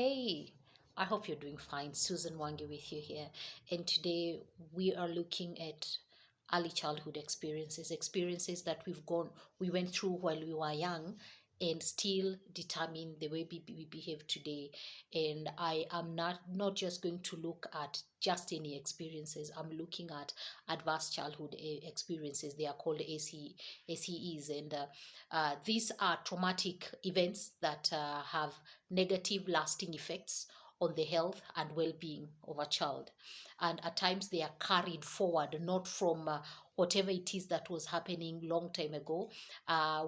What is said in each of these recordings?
Hey, I hope you're doing fine. Susan Wangi with you here. And today we are looking at early childhood experiences that we went through while we were young and still determine the way we behave today. And I am not just going to look at just any experiences. I'm looking at advanced childhood experiences. They are called ACEs. And these are traumatic events that have negative lasting effects on the health and well-being of a child, and at times they are carried forward not from whatever it is that was happening long time ago.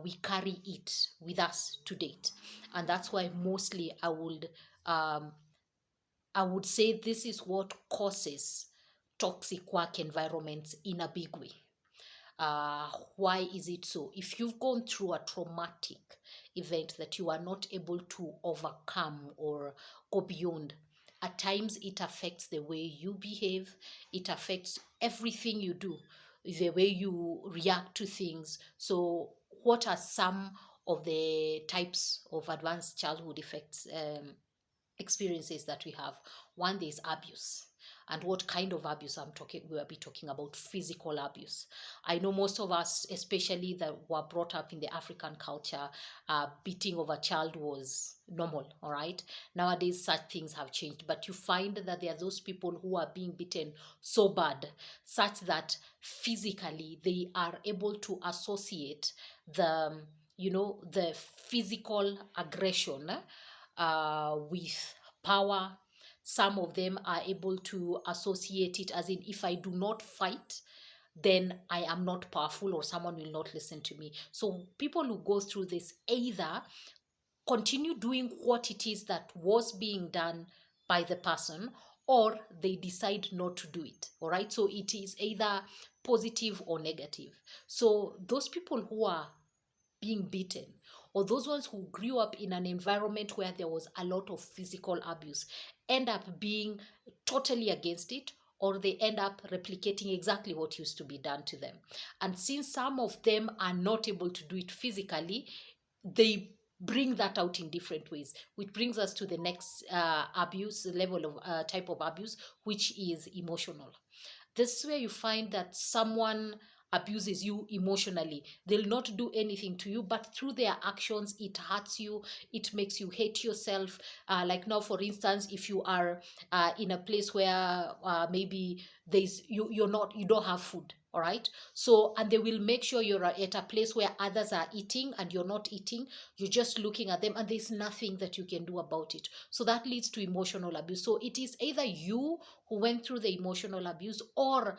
We carry it with us to date, and that's why mostly um, I would say this is what causes toxic work environments in a big way. Why is it so? If you've gone through a traumatic event that you are not able to overcome or go beyond, at times it affects the way you behave, it affects everything you do, the way you react to things. So, what are some of the types of advanced childhood effects? Experiences that we have. One, there's abuse. And what kind of abuse I'm talking? We'll be talking about physical abuse. I know most of us, especially that were brought up in the African culture, beating of a child was normal. All right. Nowadays, such things have changed, but you find that there are those people who are being beaten so bad, such that physically they are able to associate the the physical aggression with power. Some of them are able to associate it as in, if I do not fight, then I am not powerful or someone will not listen to me. So people who go through this either continue doing what it is that was being done by the person, or they decide not to do it. All right. So it is either positive or negative. So those people who are being beaten, or those ones who grew up in an environment where there was a lot of physical abuse, end up being totally against it, or they end up replicating exactly what used to be done to them. And since some of them are not able to do it physically, they bring that out in different ways, which brings us to the next abuse level of type of abuse, which is emotional. This is where you find that someone abuses you emotionally. They'll not do anything to you, but through their actions, it hurts you. It makes you hate yourself. Like now, for instance, if you are in a place where maybe you don't have food. All right. So, and they will make sure you're at a place where others are eating and you're not eating. You're just looking at them and there's nothing that you can do about it. So that leads to emotional abuse. So it is either you who went through the emotional abuse, or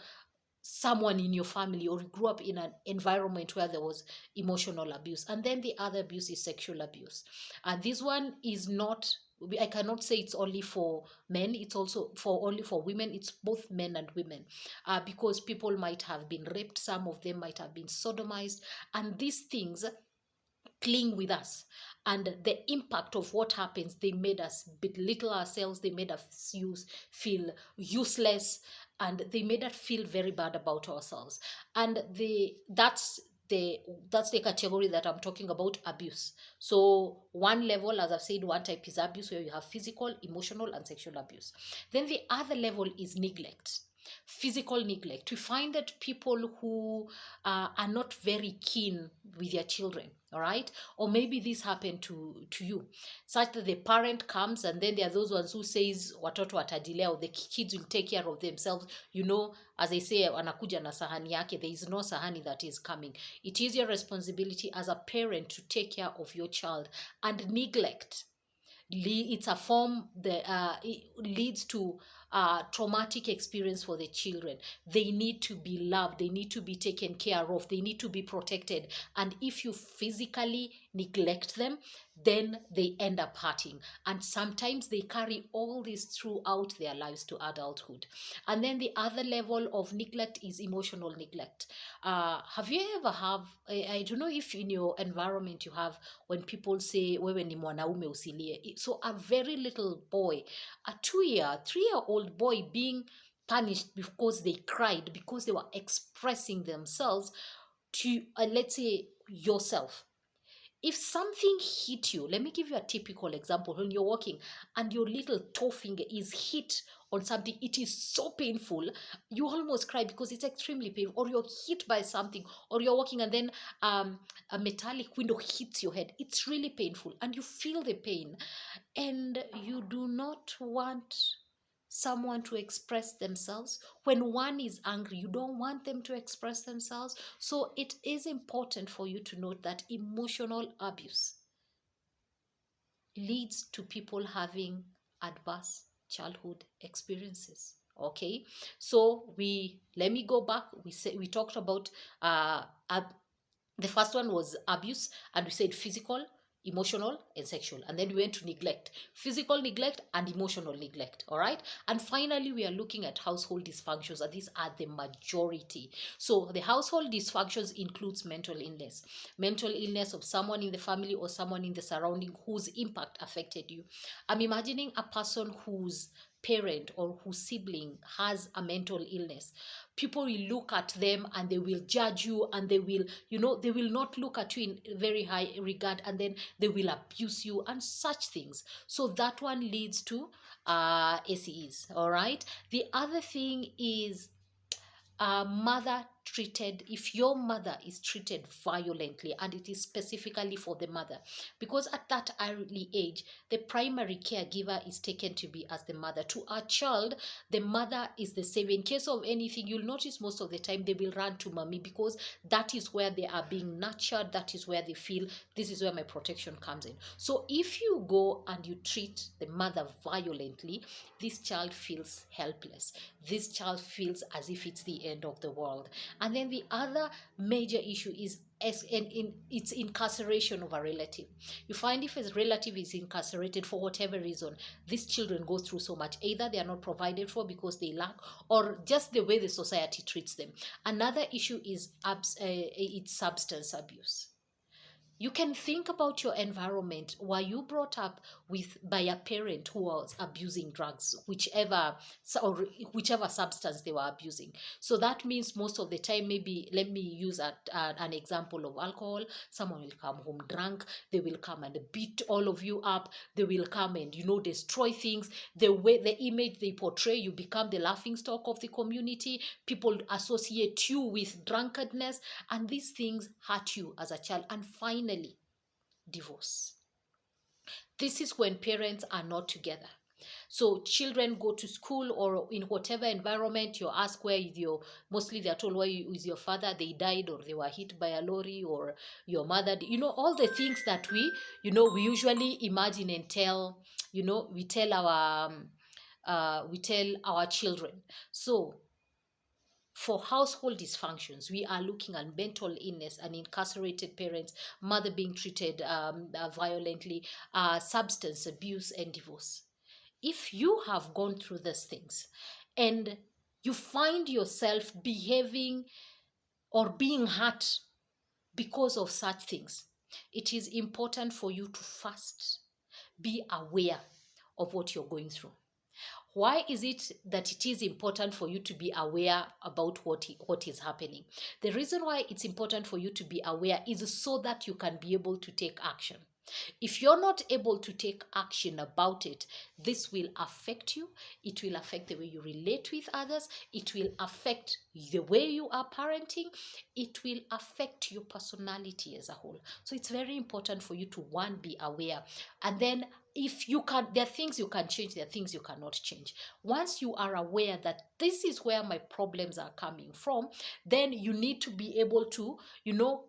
someone in your family, or you grew up in an environment where there was emotional abuse. And then the other abuse is sexual abuse, and this one is not, I cannot say it's only for men, it's also for only for women. It's both men and women, because people might have been raped, some of them might have been sodomized, and these things cling with us. And the impact of what happens, they made us belittle ourselves, they made us feel useless, and they made us feel very bad about ourselves. And the that's the category that I'm talking about, abuse. So one level, as I've said, one type is abuse, where you have physical, emotional, and sexual abuse. Then the other level is neglect. Physical neglect. We find that people who are not very keen with their children, all right, or maybe this happened to you, such that the parent comes, and then there are those ones who says watoto watajilea, or the kids will take care of themselves. As I say, anakuja na sahani yake. There is no sahani that is coming. It is your responsibility as a parent to take care of your child. And neglect, it's a form that it leads to traumatic experience for the children. They need to be loved, they need to be taken care of, they need to be protected. And if you physically neglect them, then they end up hurting, and sometimes they carry all this throughout their lives to adulthood. And then the other level of neglect is emotional neglect. Have you ever have I don't know if in your environment you have, when people say wewe ni mwanaume usilie. So a very little boy, a 2-year 3-year-old boy, being punished because they cried, because they were expressing themselves to let's say yourself. If something hit you, let me give you a typical example. When you're walking and your little toe finger is hit on something, it is so painful. You almost cry because it's extremely painful. Or you're hit by something, or you're walking and then a metallic window hits your head. It's really painful and you feel the pain. And you do not want someone to express themselves. When one is angry, you don't want them to express themselves. So it is important for you to note that emotional abuse leads to people having adverse childhood experiences. Okay, so we let me go back. We talked about uh, the first one was abuse, and we said physical, emotional, and sexual. And then we went to neglect, physical neglect and emotional neglect. All right. And finally, we are looking at household dysfunctions, and these are the majority. So the household dysfunctions includes mental illness of someone in the family or someone in the surrounding whose impact affected you. I'm imagining a person whose parent or whose sibling has a mental illness. People will look at them and they will judge you, and they will, they will not look at you in very high regard, and then they will abuse you and such things. So that one leads to ACEs. All right. The other thing is mother treated, if your mother is treated violently, and it is specifically for the mother, because at that early age the primary caregiver is taken to be as the mother to a child. The mother is the savior. In case of anything, you'll notice most of the time they will run to mommy, because that is where they are being nurtured. That is where they feel this is where my protection comes in. So if you go and you treat the mother violently, this child feels helpless. This child feels as if it's the end of the world. And then the other major issue is its incarceration of a relative. You find if a relative is incarcerated for whatever reason, these children go through so much. Either they are not provided for because they lack, or just the way the society treats them. Another issue is its substance abuse. You can think about your environment. Were you brought up with by a parent who was abusing drugs, or whichever substance they were abusing? So that means most of the time, maybe let me use an example of alcohol. Someone will come home drunk. They will come and beat all of you up. They will come and destroy things. The way, the image they portray, you become the laughing stock of the community. People associate you with drunkenness, and these things hurt you as a child. And finally, divorce. This is when parents are not together. So children go to school or in whatever environment. You ask where is your, mostly they're told where is your father, they died or they were hit by a lorry, or your mother, all the things that we usually imagine and tell, we tell our children. So for household dysfunctions, we are looking at mental illness and incarcerated parents, mother being treated violently, substance abuse, and divorce. If you have gone through these things and you find yourself behaving or being hurt because of such things, it is important for you to first be aware of what you're going through. Why is it that it is important for you to be aware about what is happening? The reason why it's important for you to be aware is so that you can be able to take action. If you're not able to take action about it, this will affect you. It will affect the way you relate with others. It will affect the way you are parenting. It will affect your personality as a whole. So it's very important for you to, one, be aware. And then if you can, there are things you can change, there are things you cannot change. Once you are aware that this is where my problems are coming from, then you need to be able to,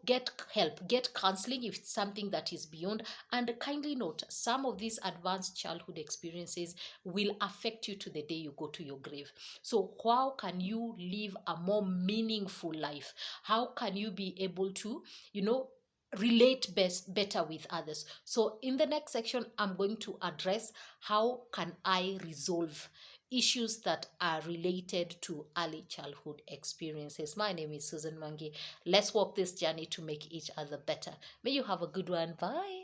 get help, get counseling if it's something that is beyond. And kindly note, some of these advanced childhood experiences will affect you to the day you go to your grave. So how can you live a more meaningful life? How can you be able to, relate better with others? So in the next section, I'm going to address how can I resolve issues that are related to early childhood experiences. My name is Susan Mangi. Let's walk this journey to make each other better. May you have a good one. Bye.